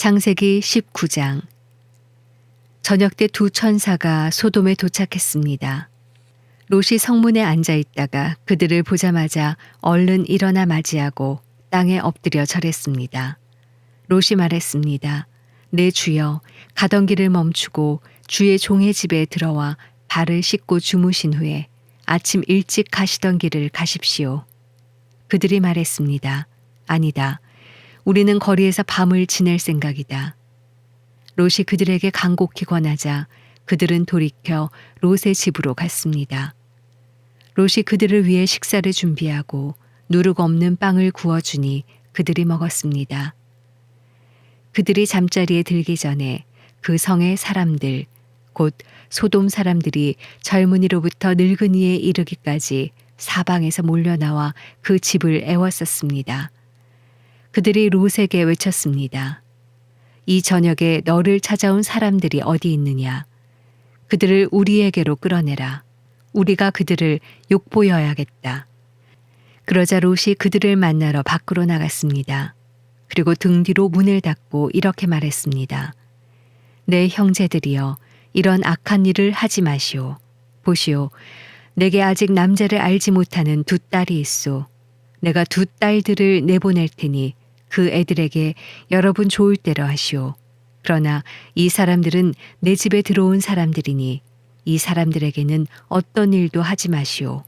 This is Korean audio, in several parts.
창세기 19장. 저녁 때 두 천사가 소돔에 도착했습니다. 롯이 성문에 앉아 있다가 그들을 보자마자 얼른 일어나 맞이하고 땅에 엎드려 절했습니다. 롯이 말했습니다. 내 주여, 가던 길을 멈추고 주의 종의 집에 들어와 발을 씻고 주무신 후에 아침 일찍 가시던 길을 가십시오. 그들이 말했습니다. 아니다. 우리는 거리에서 밤을 지낼 생각이다. 롯이 그들에게 간곡히 권하자 그들은 돌이켜 롯의 집으로 갔습니다. 롯이 그들을 위해 식사를 준비하고 누룩 없는 빵을 구워주니 그들이 먹었습니다. 그들이 잠자리에 들기 전에 그 성의 사람들, 곧 소돔 사람들이 젊은이로부터 늙은이에 이르기까지 사방에서 몰려나와 그 집을 애웠었습니다. 그들이 롯에게 외쳤습니다. 이 저녁에 너를 찾아온 사람들이 어디 있느냐? 그들을 우리에게로 끌어내라. 우리가 그들을 욕보여야겠다. 그러자 롯이 그들을 만나러 밖으로 나갔습니다. 그리고 등 뒤로 문을 닫고 이렇게 말했습니다. 내 형제들이여, 이런 악한 일을 하지 마시오. 보시오, 내게 아직 남자를 알지 못하는 두 딸이 있소. 내가 두 딸들을 내보낼 테니 그 애들에게 여러분 좋을 대로 하시오. 그러나 이 사람들은 내 집에 들어온 사람들이니 이 사람들에게는 어떤 일도 하지 마시오.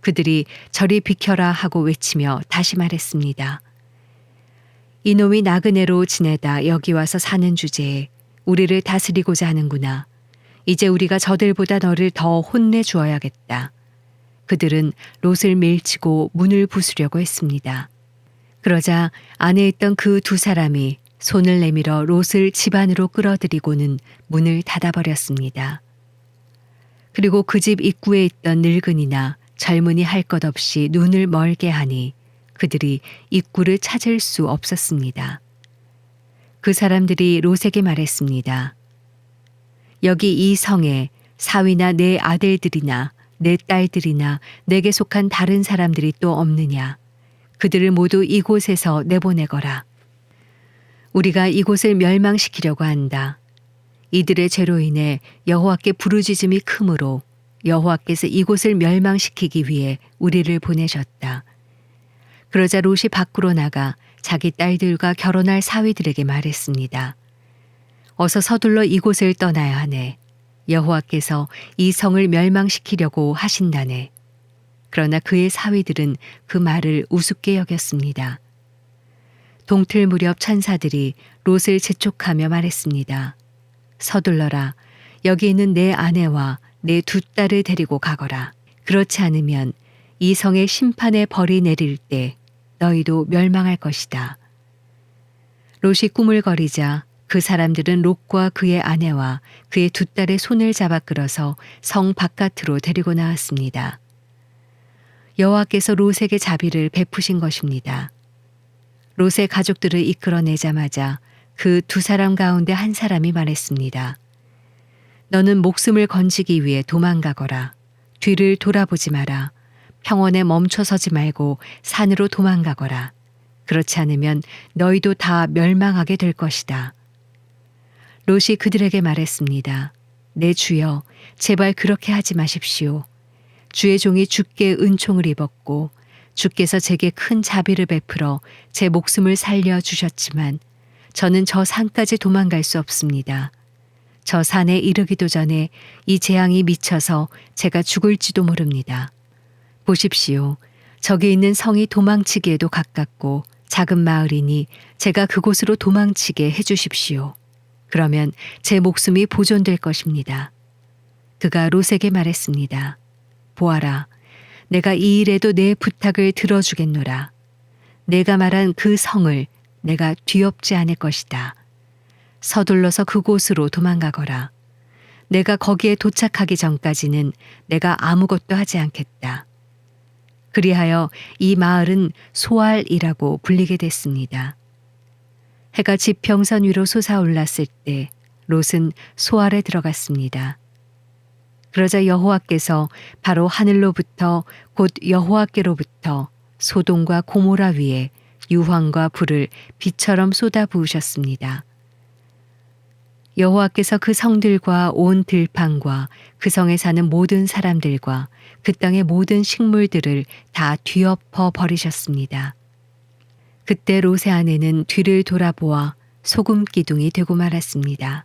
그들이 저리 비켜라 하고 외치며 다시 말했습니다. 이놈이 나그네로 지내다 여기 와서 사는 주제에 우리를 다스리고자 하는구나. 이제 우리가 저들보다 너를 더 혼내주어야겠다. 그들은 롯을 밀치고 문을 부수려고 했습니다. 그러자 안에 있던 그 두 사람이 손을 내밀어 롯을 집 안으로 끌어들이고는 문을 닫아버렸습니다. 그리고 그 집 입구에 있던 늙은이나 젊은이 할 것 없이 눈을 멀게 하니 그들이 입구를 찾을 수 없었습니다. 그 사람들이 롯에게 말했습니다. 여기 이 성에 사위나 내 아들들이나 내 딸들이나 내게 속한 다른 사람들이 또 없느냐? 그들을 모두 이곳에서 내보내거라. 우리가 이곳을 멸망시키려고 한다. 이들의 죄로 인해 여호와께 부르짖음이 크므로 여호와께서 이곳을 멸망시키기 위해 우리를 보내셨다. 그러자 롯이 밖으로 나가 자기 딸들과 결혼할 사위들에게 말했습니다. 어서 서둘러 이곳을 떠나야 하네. 여호와께서 이 성을 멸망시키려고 하신다네. 그러나 그의 사위들은 그 말을 우습게 여겼습니다. 동틀 무렵 천사들이 롯을 재촉하며 말했습니다. 서둘러라. 여기 있는 내 아내와 내 두 딸을 데리고 가거라. 그렇지 않으면 이 성의 심판의 벌이 내릴 때 너희도 멸망할 것이다. 롯이 꾸물거리자 그 사람들은 롯과 그의 아내와 그의 두 딸의 손을 잡아 끌어서 성 바깥으로 데리고 나왔습니다. 여호와께서 롯에게 자비를 베푸신 것입니다. 롯의 가족들을 이끌어내자마자 그 두 사람 가운데 한 사람이 말했습니다. 너는 목숨을 건지기 위해 도망가거라. 뒤를 돌아보지 마라. 평원에 멈춰서지 말고 산으로 도망가거라. 그렇지 않으면 너희도 다 멸망하게 될 것이다. 롯이 그들에게 말했습니다. 내 주여, 제발 그렇게 하지 마십시오. 주의 종이 주께 은총을 입었고 주께서 제게 큰 자비를 베풀어 제 목숨을 살려주셨지만 저는 저 산까지 도망갈 수 없습니다. 저 산에 이르기도 전에 이 재앙이 미쳐서 제가 죽을지도 모릅니다. 보십시오. 저기 있는 성이 도망치기에도 가깝고 작은 마을이니 제가 그곳으로 도망치게 해주십시오. 그러면 제 목숨이 보존될 것입니다. 그가 롯에게 말했습니다. 보아라, 내가 이 일에도 내 부탁을 들어주겠노라. 내가 말한 그 성을 내가 뒤엎지 않을 것이다. 서둘러서 그곳으로 도망가거라. 내가 거기에 도착하기 전까지는 내가 아무것도 하지 않겠다. 그리하여 이 마을은 소알이라고 불리게 됐습니다. 해가 지평선 위로 솟아올랐을 때 롯은 소알에 들어갔습니다. 그러자 여호와께서 바로 하늘로부터 곧 여호와께로부터 소돔과 고모라 위에 유황과 불을 비처럼 쏟아 부으셨습니다. 여호와께서 그 성들과 온 들판과 그 성에 사는 모든 사람들과 그 땅의 모든 식물들을 다 뒤엎어 버리셨습니다. 그때 롯의 아내는 뒤를 돌아보아 소금 기둥이 되고 말았습니다.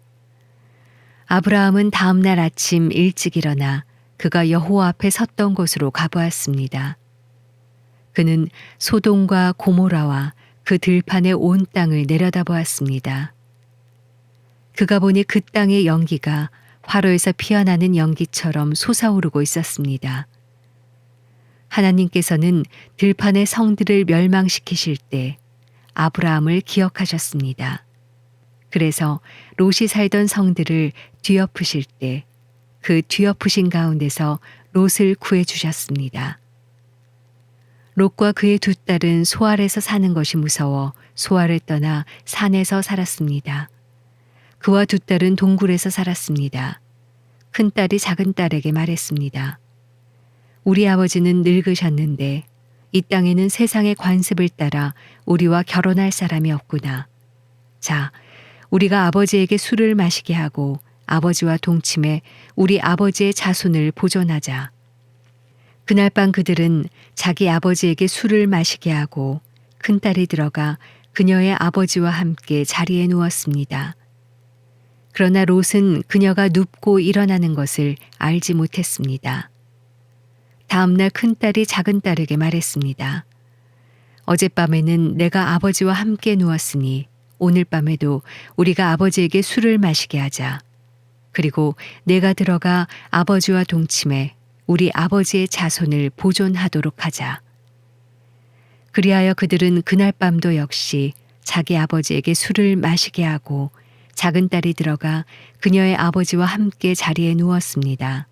아브라함은 다음 날 아침 일찍 일어나 그가 여호와 앞에 섰던 곳으로 가보았습니다. 그는 소돔과 고모라와 그 들판의 온 땅을 내려다보았습니다. 그가 보니 그 땅의 연기가 화로에서 피어나는 연기처럼 솟아오르고 있었습니다. 하나님께서는 들판의 성들을 멸망시키실 때 아브라함을 기억하셨습니다. 그래서 롯이 살던 성들을 뒤엎으실 때 그 뒤엎으신 가운데서 롯을 구해 주셨습니다. 롯과 그의 두 딸은 소알에서 사는 것이 무서워 소알을 떠나 산에서 살았습니다. 그와 두 딸은 동굴에서 살았습니다. 큰 딸이 작은 딸에게 말했습니다. 우리 아버지는 늙으셨는데 이 땅에는 세상의 관습을 따라 우리와 결혼할 사람이 없구나. 자, 우리가 아버지에게 술을 마시게 하고 아버지와 동침해 우리 아버지의 자손을 보존하자. 그날 밤 그들은 자기 아버지에게 술을 마시게 하고 큰딸이 들어가 그녀의 아버지와 함께 자리에 누웠습니다. 그러나 롯은 그녀가 눕고 일어나는 것을 알지 못했습니다. 다음 날 큰딸이 작은딸에게 말했습니다. 어젯밤에는 내가 아버지와 함께 누웠으니 오늘 밤에도 우리가 아버지에게 술을 마시게 하자. 그리고 내가 들어가 아버지와 동침해 우리 아버지의 자손을 보존하도록 하자. 그리하여 그들은 그날 밤도 역시 자기 아버지에게 술을 마시게 하고 작은 딸이 들어가 그녀의 아버지와 함께 자리에 누웠습니다.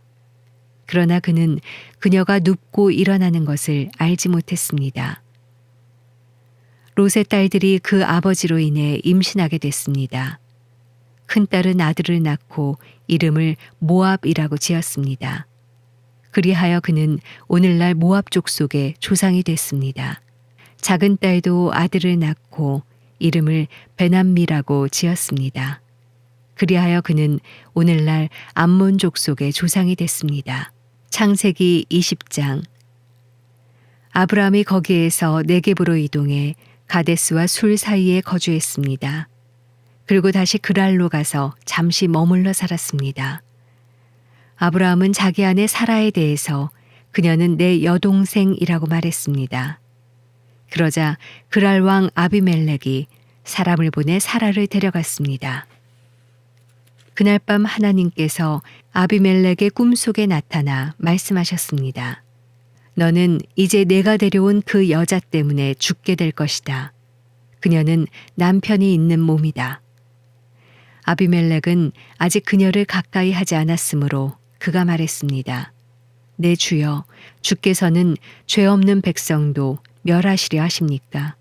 그러나 그는 그녀가 눕고 일어나는 것을 알지 못했습니다. 롯의 딸들이 그 아버지로 인해 임신하게 됐습니다. 큰딸은 아들을 낳고 이름을 모압이라고 지었습니다. 그리하여 그는 오늘날 모압 족속의 조상이 됐습니다. 작은 딸도 아들을 낳고 이름을 베남미라고 지었습니다. 그리하여 그는 오늘날 암몬 족속의 조상이 됐습니다. 창세기 20장. 아브라함이 거기에서 네겝으로 이동해 가데스와 술 사이에 거주했습니다. 그리고 다시 그랄로 가서 잠시 머물러 살았습니다. 아브라함은 자기 아내 사라에 대해서 그녀는 내 여동생이라고 말했습니다. 그러자 그랄 왕 아비멜렉이 사람을 보내 사라를 데려갔습니다. 그날 밤 하나님께서 아비멜렉의 꿈속에 나타나 말씀하셨습니다. 너는 이제 내가 데려온 그 여자 때문에 죽게 될 것이다. 그녀는 남편이 있는 몸이다. 아비멜렉은 아직 그녀를 가까이 하지 않았으므로 그가 말했습니다. 내 주여, 주께서는 죄 없는 백성도 멸하시려 하십니까?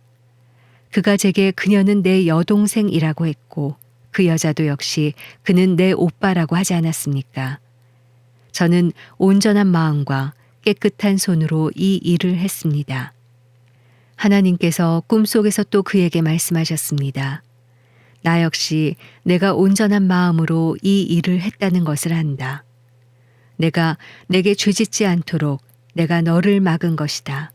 그가 제게 그녀는 내 여동생이라고 했고 그 여자도 역시 그는 내 오빠라고 하지 않았습니까? 저는 온전한 마음과 깨끗한 손으로 이 일을 했습니다. 하나님께서 꿈속에서 또 그에게 말씀하셨습니다. 나 역시 내가 온전한 마음으로 이 일을 했다는 것을 안다. 내가 내게 죄짓지 않도록 내가 너를 막은 것이다.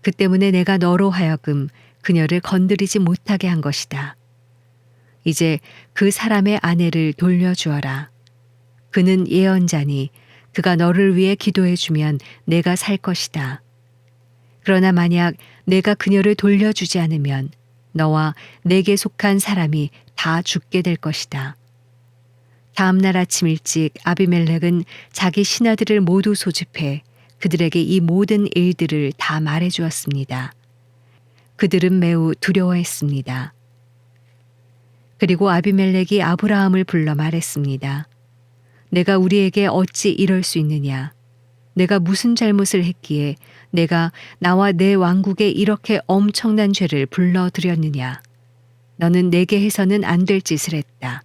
그 때문에 내가 너로 하여금 그녀를 건드리지 못하게 한 것이다. 이제 그 사람의 아내를 돌려주어라. 그는 예언자니 그가 너를 위해 기도해 주면 내가 살 것이다. 그러나 만약 내가 그녀를 돌려주지 않으면 너와 내게 속한 사람이 다 죽게 될 것이다. 다음 날 아침 일찍 아비멜렉은 자기 신하들을 모두 소집해 그들에게 이 모든 일들을 다 말해 주었습니다. 그들은 매우 두려워했습니다. 그리고 아비멜렉이 아브라함을 불러 말했습니다. 내가 우리에게 어찌 이럴 수 있느냐? 내가 무슨 잘못을 했기에 내가 나와 내 왕국에 이렇게 엄청난 죄를 불러들였느냐? 너는 내게 해서는 안 될 짓을 했다.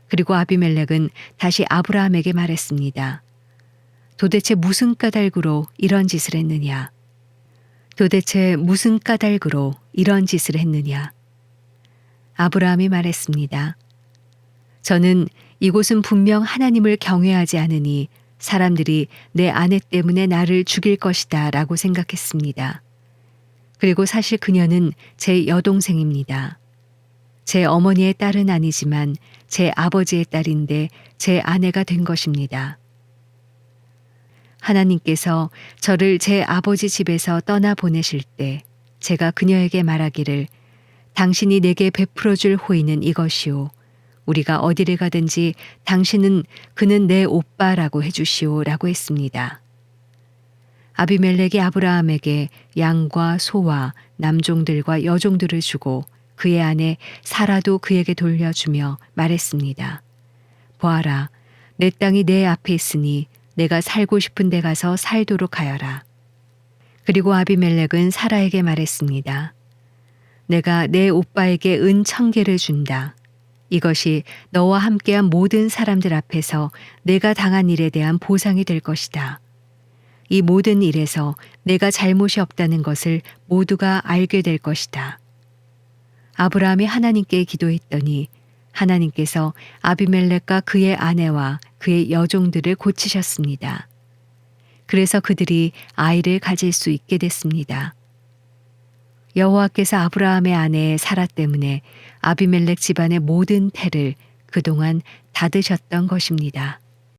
그리고 아비멜렉은 다시 아브라함에게 말했습니다. 도대체 무슨 까닭으로 이런 짓을 했느냐? 도대체 무슨 까닭으로 이런 짓을 했느냐? 아브라함이 말했습니다. 저는 이곳은 분명 하나님을 경외하지 않으니 사람들이 내 아내 때문에 나를 죽일 것이다 라고 생각했습니다. 그리고 사실 그녀는 제 여동생입니다. 제 어머니의 딸은 아니지만 제 아버지의 딸인데 제 아내가 된 것입니다. 하나님께서 저를 제 아버지 집에서 떠나 보내실 때 제가 그녀에게 말하기를 당신이 내게 베풀어 줄 호의는 이것이오. 우리가 어디를 가든지 당신은 그는 내 오빠라고 해주시오 라고 했습니다. 아비멜렉이 아브라함에게 양과 소와 남종들과 여종들을 주고 그의 아내 사라도 그에게 돌려주며 말했습니다. 보아라, 내 땅이 내 앞에 있으니 내가 살고 싶은 데 가서 살도록 하여라. 그리고 아비멜렉은 사라에게 말했습니다. 내가 내 오빠에게 은 1000개를 준다. 이것이 너와 함께한 모든 사람들 앞에서 내가 당한 일에 대한 보상이 될 것이다. 이 모든 일에서 내가 잘못이 없다는 것을 모두가 알게 될 것이다. 아브라함이 하나님께 기도했더니 하나님께서 아비멜렉과 그의 아내와 그의 여종들을 고치셨습니다. 그래서 그들이 아이를 가질 수 있게 됐습니다. 여호와께서 아브라함의 아내 사라 때문에 아비멜렉 집안의 모든 태를 그동안 닫으셨던 것입니다.